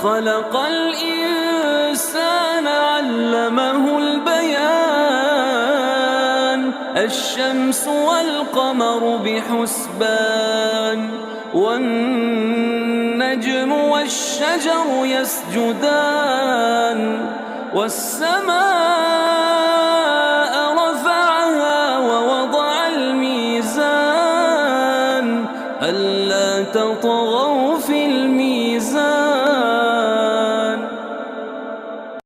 خلق الإنسان علمه البيان الشمس والقمر بحسبان والنجم والشجر يسجدان والسماء رفعها ووضع الميزان ألا تطغوا في الميزان